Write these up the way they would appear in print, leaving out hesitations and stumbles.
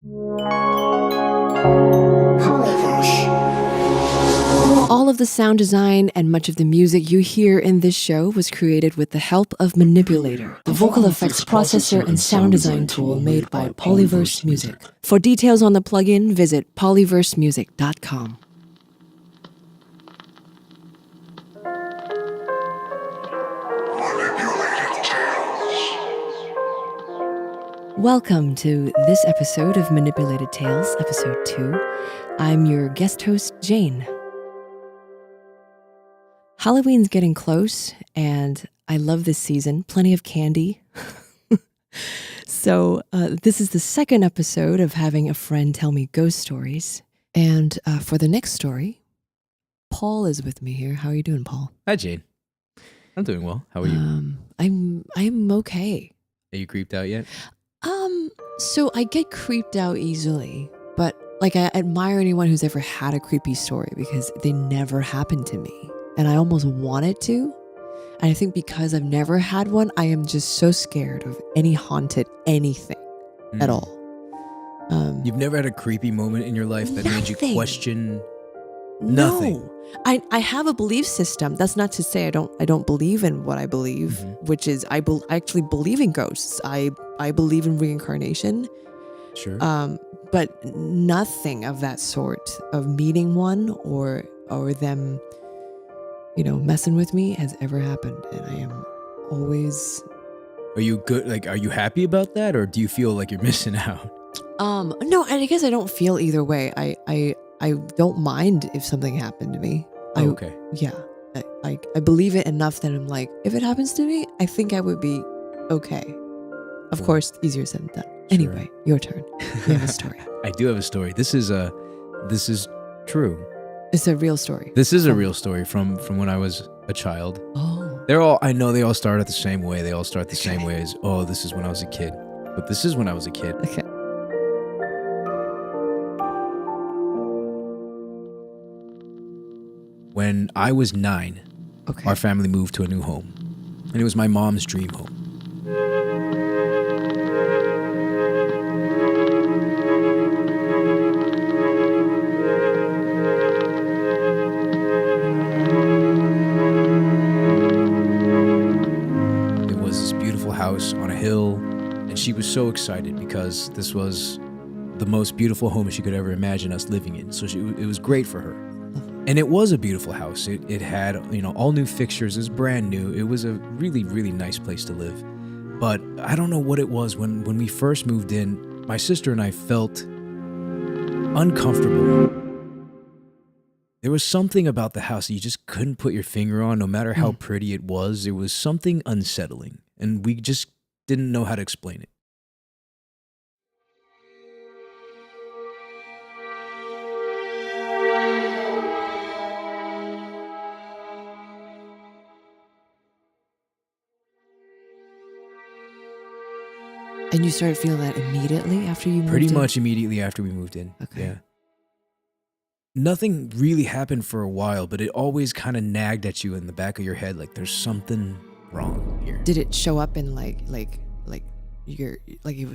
Polyverse. All of the sound design and much of the music you hear in this show was created with the help of Manipulator, the vocal effects processor and sound design tool made by Polyverse Music. For details on the plugin, visit polyversemusic.com. Welcome to this episode of Manipulated Tales, episode 2. I'm your guest host, Jane. Halloween's getting close, and I love this season. Plenty of candy. So this is the second episode of having a friend tell me ghost stories. And for the next story, Paul is with me here. How are you doing, Paul? Hi, Jane. I'm doing well. How are you? I'm okay. Are you creeped out yet? So I get creeped out easily, but like I admire anyone who's ever had a creepy story because they never happened to me. And I almost want it to. And I think because I've never had one, I am just so scared of any haunted anything at all. You've never had a creepy moment in your life that made you question nothing? No. I have a belief system. That's not to say I don't believe in what I believe, which is I actually believe in ghosts. I believe in reincarnation. Sure. But nothing of that sort of meeting one or them, messing with me has ever happened. And I am always... Are you good? Like, are you happy about that? Or do you feel like you're missing out? No, I guess I don't feel either way. I don't mind if something happened to me. Okay. Yeah. I believe it enough that I'm like, if it happens to me, I think I would be okay. Of course, easier said than done. Sure. Anyway, your turn. You have a story. I do have a story. This is true. It's a real story. This is a real story from when I was a child. Oh. I know they all start at the same way. They all start the same way as, this is when I was a kid. But this is when I was a kid. Okay. When I was 9, Okay. our family moved to a new home. And it was my mom's dream home. It was this beautiful house on a hill, and she was so excited because this was the most beautiful home she could ever imagine us living in. So it was great for her. And it was a beautiful house. It had, all new fixtures. It was brand new. It was a really, really nice place to live. But I don't know what it was. When we first moved in, my sister and I felt uncomfortable. There was something about the house that you just couldn't put your finger on, no matter how pretty it was. There was something unsettling, and we just didn't know how to explain it. And you started feeling that immediately after you moved in? Pretty much immediately after we moved in. Okay. Yeah. Nothing really happened for a while, but it always kind of nagged at you in the back of your head, like there's something wrong here. Did it show up in like you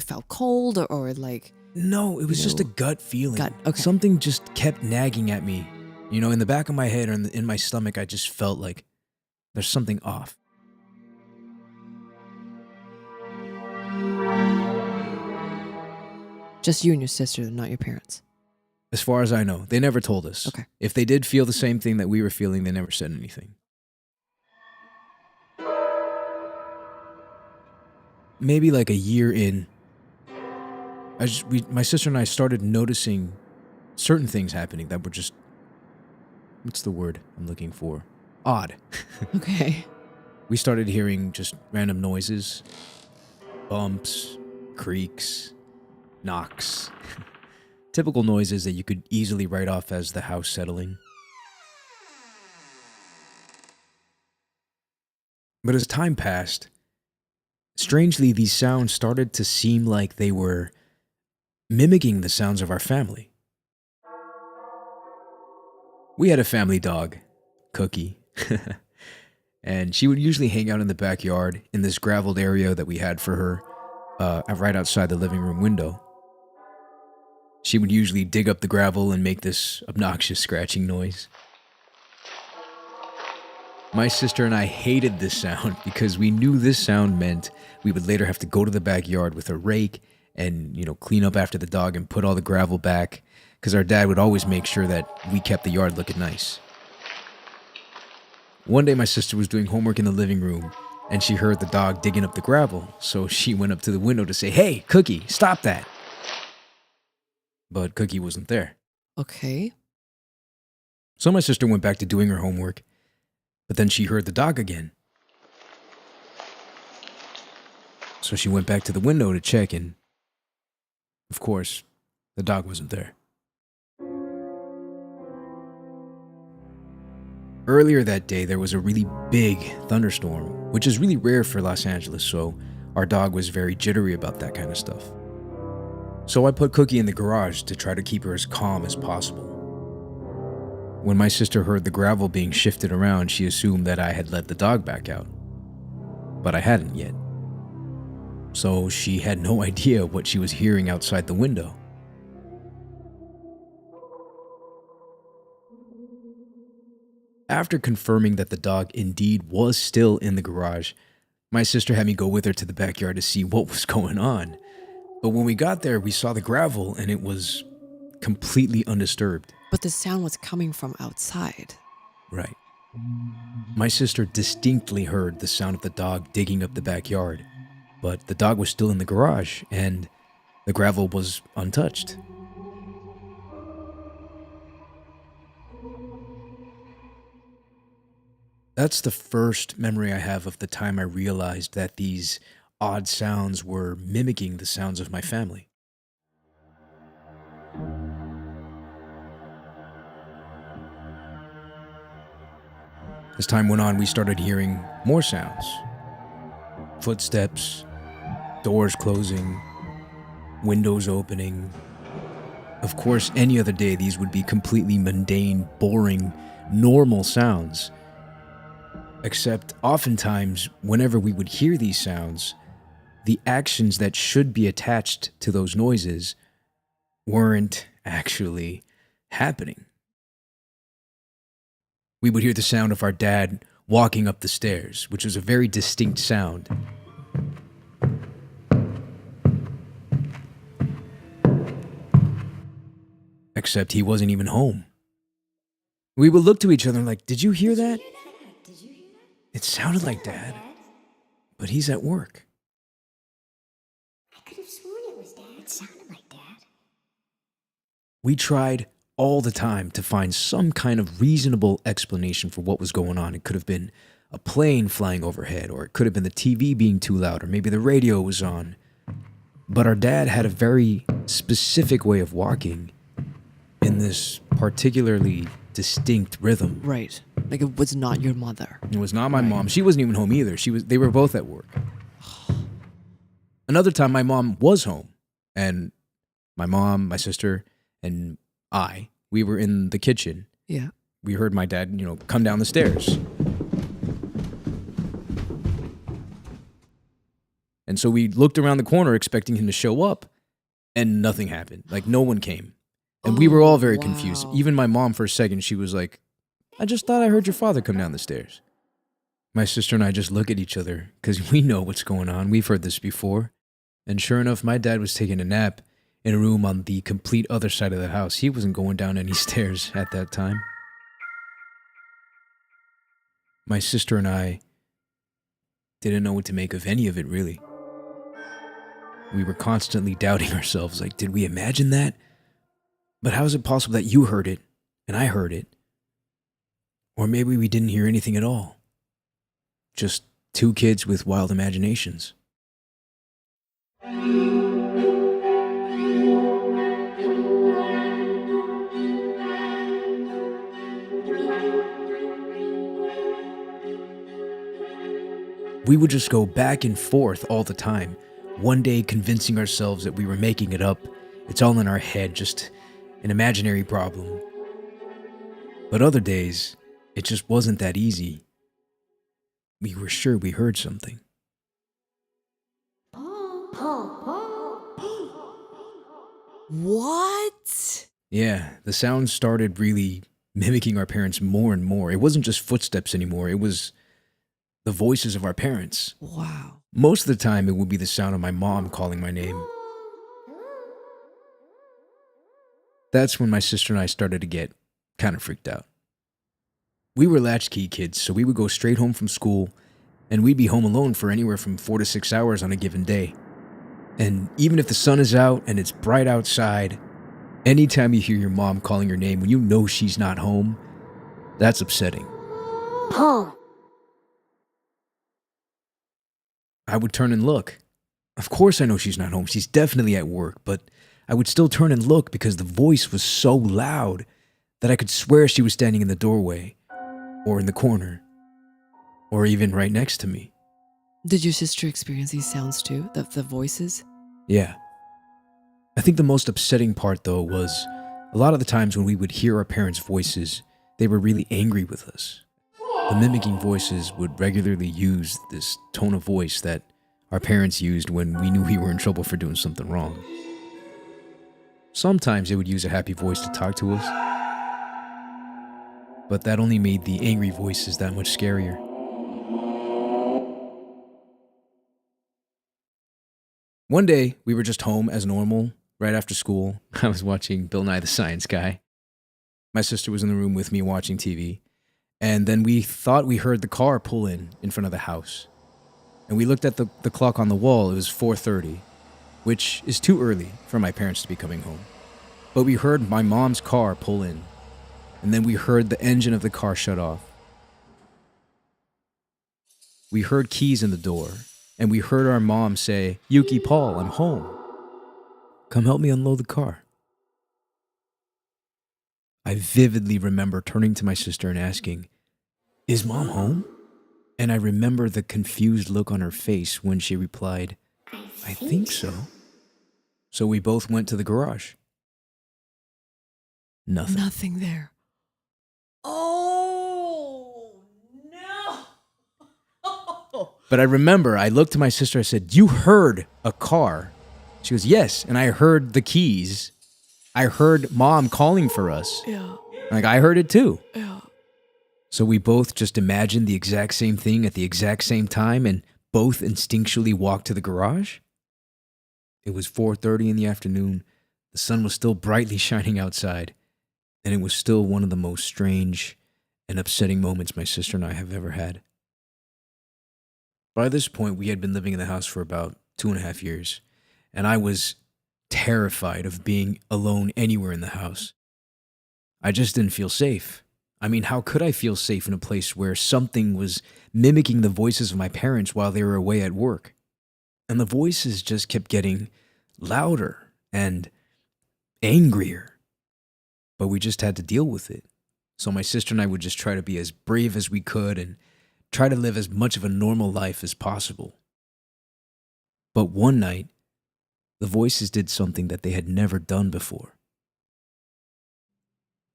felt cold or like? No, it was just a gut feeling. Okay. Something just kept nagging at me. In the back of my head or in my stomach, I just felt like there's something off. Just you and your sister, not your parents? As far as I know, they never told us. Okay. If they did feel the same thing that we were feeling, they never said anything. Maybe like a year in, my sister and I started noticing certain things happening that were just, what's the word I'm looking for? Odd. Okay. We started hearing just random noises, bumps, creaks, knocks. Typical noises that you could easily write off as the house settling. But as time passed, strangely, these sounds started to seem like they were mimicking the sounds of our family. We had a family dog, Cookie, and she would usually hang out in the backyard in this graveled area that we had for her, right outside the living room window. She would usually dig up the gravel and make this obnoxious scratching noise. My sister and I hated this sound because we knew this sound meant we would later have to go to the backyard with a rake and, clean up after the dog and put all the gravel back, because our dad would always make sure that we kept the yard looking nice. One day my sister was doing homework in the living room and she heard the dog digging up the gravel, so she went up to the window to say, "Hey, Cookie, stop that." But Cookie wasn't there. Okay. So my sister went back to doing her homework, but then she heard the dog again. So she went back to the window to check, and of course, the dog wasn't there. Earlier that day, there was a really big thunderstorm, which is really rare for Los Angeles, so our dog was very jittery about that kind of stuff. So I put Cookie in the garage to try to keep her as calm as possible. When my sister heard the gravel being shifted around, she assumed that I had let the dog back out. But I hadn't yet. So she had no idea what she was hearing outside the window. After confirming that the dog indeed was still in the garage, my sister had me go with her to the backyard to see what was going on. But when we got there, we saw the gravel and it was completely undisturbed. But the sound was coming from outside. Right. My sister distinctly heard the sound of the dog digging up the backyard, but the dog was still in the garage and the gravel was untouched. That's the first memory I have of the time I realized that these odd sounds were mimicking the sounds of my family. As time went on, we started hearing more sounds. Footsteps, doors closing, windows opening. Of course, any other day, these would be completely mundane, boring, normal sounds. Except oftentimes, whenever we would hear these sounds, the actions that should be attached to those noises weren't actually happening. We would hear the sound of our dad walking up the stairs, which was a very distinct sound. Except he wasn't even home. We would look to each other like, "Did you hear that? It sounded like Dad, but he's at work." I could have sworn it was Dad. It sounded like Dad. We tried all the time to find some kind of reasonable explanation for what was going on. It could have been a plane flying overhead, or it could have been the TV being too loud, or maybe the radio was on. But our dad had a very specific way of walking in this particularly distinct rhythm. Right. Like it was not your mother. It was not my mom. She wasn't even home either. They were both at work. Another time my mom was home, and my mom, my sister, and we were in the kitchen. Yeah. We heard my dad, come down the stairs. And so we looked around the corner expecting him to show up, and nothing happened. Like no one came. And we were all very confused. Even my mom, for a second, she was like, "I just thought I heard your father come down the stairs." My sister and I just look at each other because we know what's going on. We've heard this before. And sure enough, my dad was taking a nap in a room on the complete other side of the house. He wasn't going down any stairs at that time. My sister and I didn't know what to make of any of it, really. We were constantly doubting ourselves, like, did we imagine that? But how is it possible that you heard it and I heard it? Or maybe we didn't hear anything at all. Just two kids with wild imaginations. We would just go back and forth all the time. One day convincing ourselves that we were making it up. It's all in our head, just an imaginary problem. But other days, it just wasn't that easy. We were sure we heard something. What? Yeah, the sound started really mimicking our parents more and more. It wasn't just footsteps anymore. It was the voices of our parents. Wow. Most of the time, it would be the sound of my mom calling my name. That's when my sister and I started to get kind of freaked out. We were latchkey kids, so we would go straight home from school, and we'd be home alone for anywhere from 4 to 6 hours on a given day. And even if the sun is out and it's bright outside, anytime you hear your mom calling your name when you know she's not home, that's upsetting. Home. I would turn and look. Of course I know she's not home. She's definitely at work, but I would still turn and look because the voice was so loud that I could swear she was standing in the doorway, or in the corner, or even right next to me. Did your sister experience these sounds too? The voices? Yeah. I think the most upsetting part, though, was a lot of the times when we would hear our parents' voices, they were really angry with us. The mimicking voices would regularly use this tone of voice that our parents used when we knew we were in trouble for doing something wrong. Sometimes they would use a happy voice to talk to us, but that only made the angry voices that much scarier. One day, we were just home as normal, right after school. I was watching Bill Nye the Science Guy. My sister was in the room with me watching TV, and then we thought we heard the car pull in front of the house. And we looked at the clock on the wall. It was 4:30, which is too early for my parents to be coming home. But we heard my mom's car pull in, and then we heard the engine of the car shut off. We heard keys in the door, and we heard our mom say, "Yuki, Paul, I'm home. Come help me unload the car." I vividly remember turning to my sister and asking, "Is Mom home?" And I remember the confused look on her face when she replied, "I think so." So we both went to the garage. Nothing. Nothing there. Oh, no. But I remember I looked to my sister, I said, "You heard a car?" She goes, "Yes." And I heard the keys. I heard Mom calling for us. Yeah. Like, I heard it too. Yeah. So we both just imagined the exact same thing at the exact same time and both instinctually walked to the garage. It was 4:30 in the afternoon. The sun was still brightly shining outside, and it was still one of the most strange and upsetting moments my sister and I have ever had. By this point, we had been living in the house for about 2.5 years, and I was terrified of being alone anywhere in the house. I just didn't feel safe. I mean, how could I feel safe in a place where something was mimicking the voices of my parents while they were away at work? And the voices just kept getting louder and angrier. But we just had to deal with it. So my sister and I would just try to be as brave as we could and try to live as much of a normal life as possible. But one night, the voices did something that they had never done before.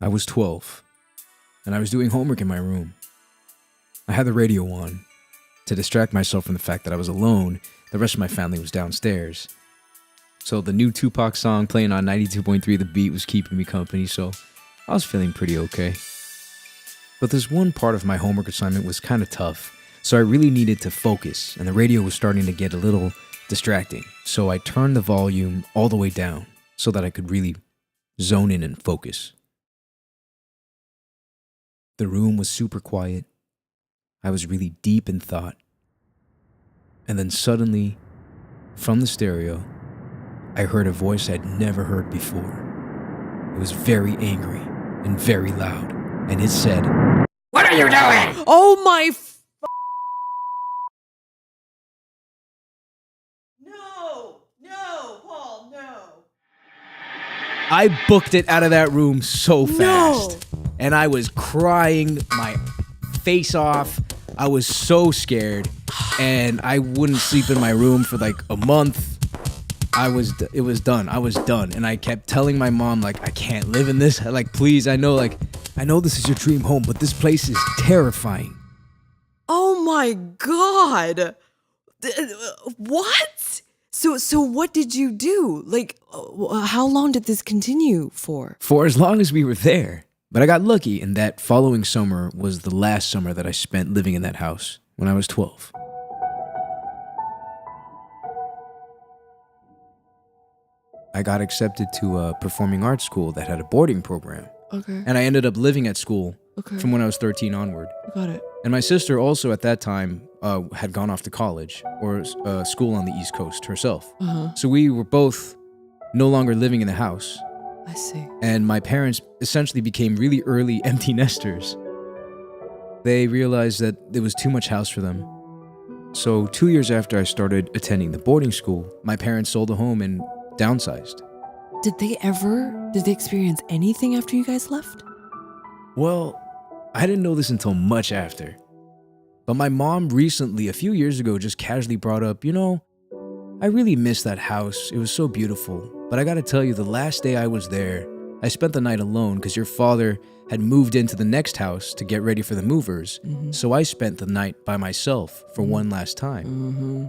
I was 12, and I was doing homework in my room. I had the radio on to distract myself from the fact that I was alone. The rest of my family was downstairs. So the new Tupac song playing on 92.3 The Beat was keeping me company, so I was feeling pretty okay. But this one part of my homework assignment was kind of tough, so I really needed to focus, and the radio was starting to get a little distracting. So I turned the volume all the way down so that I could really zone in and focus. The room was super quiet. I was really deep in thought. And then suddenly, from the stereo, I heard a voice I'd never heard before. It was very angry and very loud, and it said, What are you doing? Oh my No, Paul, no. I booked it out of that room so fast. No. And I was crying my face off. I was so scared. And I wouldn't sleep in my room for like a month. It was done. I was done. And I kept telling my mom, like, I can't live in this. Like, please, I know this is your dream home, but this place is terrifying. Oh my God. What? So what did you do? Like, how long did this continue for? For as long as we were there. But I got lucky in that following summer was the last summer that I spent living in that house when I was 12. I got accepted to a performing arts school that had a boarding program. Okay. And I ended up living at school Okay. from when I was 13 onward. Got it. And my sister also at that time had gone off to college or school on the East Coast herself. Uh-huh. So we were both no longer living in the house. I see. And my parents essentially became really early empty nesters. They realized that there was too much house for them. So 2 years after I started attending the boarding school, my parents sold the home and downsized. Did they experience anything after you guys left? Well, I didn't know this until much after. But my mom recently, a few years ago, just casually brought up, I really miss that house. It was so beautiful. But I gotta tell you, the last day I was there, I spent the night alone because your father had moved into the next house to get ready for the movers. Mm-hmm. So I spent the night by myself for one last time. Mm-hmm.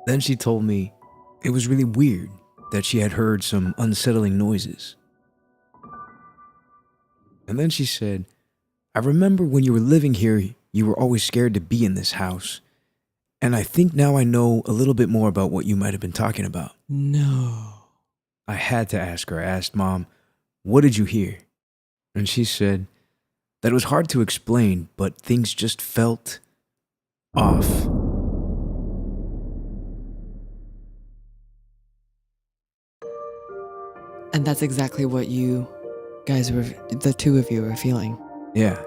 Then she told me it was really weird that she had heard some unsettling noises. And then she said, I remember when you were living here, you were always scared to be in this house. And I think now I know a little bit more about what you might have been talking about. No. I had to ask her. I asked Mom, what did you hear? And she said that it was hard to explain, but things just felt off. And that's exactly what you guys were, the two of you were feeling. Yeah.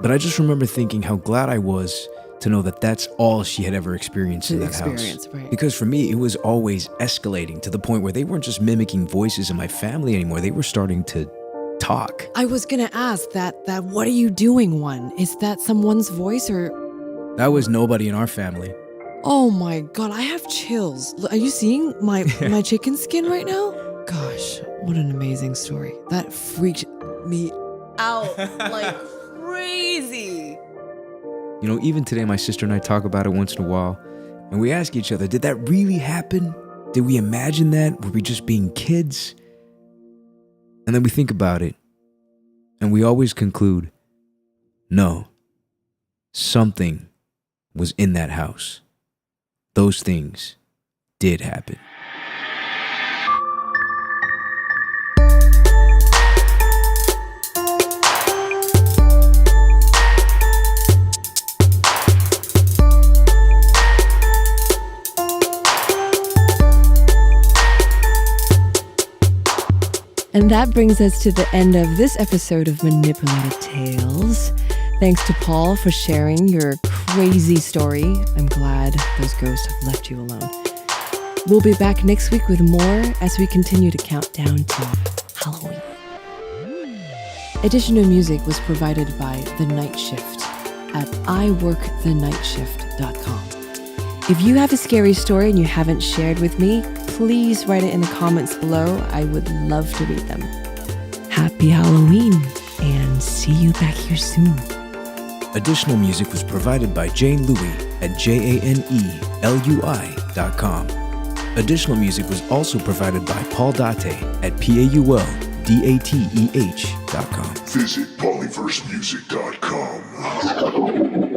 But I just remember thinking how glad I was to know that that's all she had ever experienced in that house. Right. Because for me, it was always escalating to the point where they weren't just mimicking voices in my family anymore. They were starting to talk. I was gonna ask that what are you doing one? Is that someone's voice or? That was nobody in our family. Oh my God, I have chills. Are you seeing my chicken skin right now? Gosh, what an amazing story. That freaked me out like crazy. Even today, my sister and I talk about it once in a while, and we ask each other, did that really happen? Did we imagine that? Were we just being kids? And then we think about it, and we always conclude, no, something was in that house. Those things did happen. And that brings us to the end of this episode of Manipulated Tales. Thanks to Paul for sharing your crazy story. I'm glad those ghosts have left you alone. We'll be back next week with more as we continue to count down to Halloween. Additional music was provided by The Night Shift at iworkthenightshift.com. If you have a scary story and you haven't shared with me, please write it in the comments below. I would love to read them. Happy Halloween, and see you back here soon. Additional music was provided by Jane Louie at JaneLui.com. Additional music was also provided by Paul Date at PaulDateh.com. Visit polyversemusic.com.